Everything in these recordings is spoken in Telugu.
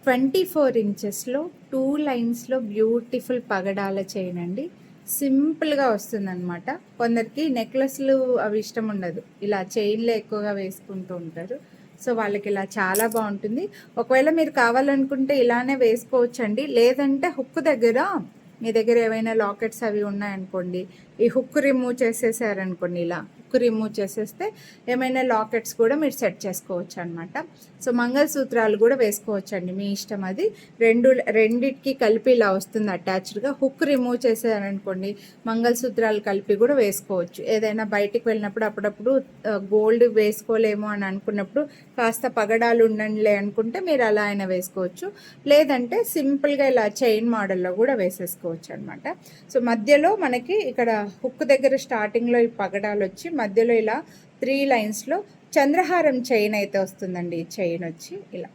24 ఇంచెస్లో 2 లైన్స్లో బ్యూటిఫుల్ పగడాల చైన్ అండి. సింపుల్గా వస్తుందన్నమాట. కొందరికి నెక్లెస్లు అవి ఇష్టం ఉండదు, ఇలా చైన్లే ఎక్కువగా వేసుకుంటూ ఉంటారు. సో వాళ్ళకి ఇలా చాలా బాగుంటుంది. ఒకవేళ మీరు కావాలనుకుంటే ఇలానే వేసుకోవచ్చండి. లేదంటే హుక్ దగ్గర మీ దగ్గర ఏవైనా లాకెట్స్ అవి ఉన్నాయనుకోండి, ఈ హుక్ రిమూవ్ చేసేసారనుకోండి, ఇలా హుక్ రిమూవ్ చేసేస్తే ఏమైనా లాకెట్స్ కూడా మీరు సెట్ చేసుకోవచ్చు అనమాట. సో మంగళసూత్రాలు కూడా వేసుకోవచ్చండి, మీ ఇష్టం అది. రెండిటికి కలిపి ఇలా వస్తుంది అటాచ్డ్గా. హుక్ రిమూవ్ చేసారనుకోండి, మంగళసూత్రాలు కలిపి కూడా వేసుకోవచ్చు. ఏదైనా బయటికి వెళ్ళినప్పుడు అప్పుడప్పుడు గోల్డ్ వేసుకోలేము అని అనుకున్నప్పుడు కాస్త పగడాలు ఉండండిలే అనుకుంటే మీరు అలా అయినా వేసుకోవచ్చు. లేదంటే సింపుల్గా ఇలా చైన్ మోడల్లో కూడా వేసేసుకోవచ్చు అనమాట. సో మధ్యలో మనకి ఇక్కడ హుక్ దగ్గర స్టార్టింగ్లో ఈ పగడాలు వచ్చి మధ్యలో ఇలా 3 లైన్స్లో చంద్రహారం చైన్ అయితే వస్తుందండి. ఈ చైన్ వచ్చి ఇలా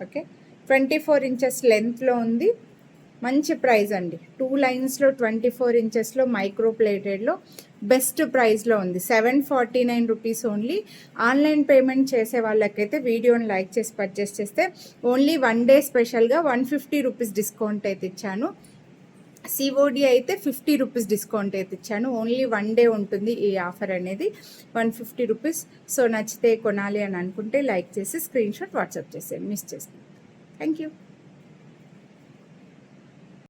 ఓకే, 24 ఇంచెస్ లెంత్లో ఉంది. మంచి ప్రైస్ అండి. 2 లైన్స్లో 24 ఇంచెస్లో మైక్రో ప్లేటెడ్లో బెస్ట్ ప్రైస్లో ఉంది. 749 రూపీస్ ఓన్లీ. ఆన్లైన్ పేమెంట్ చేసే వాళ్ళకైతే వీడియోని లైక్ చేసి పర్చేస్ చేస్తే ఓన్లీ 1 డే స్పెషల్గా 150 రూపీస్ డిస్కౌంట్ అయితే ఇచ్చాను. సిఓడి అయితే 50 రూపీస్ డిస్కౌంట్ అయితే ఇచ్చాను. ఓన్లీ 1 డే ఉంటుంది ఈ ఆఫర్ అనేది, 150 రూపీస్. సో నచ్చితే కొనాలి అని అనుకుంటే లైక్ చేసి స్క్రీన్ షాట్ వాట్సాప్ చేసేయండి, మిస్ చేస్తాను. Thank you.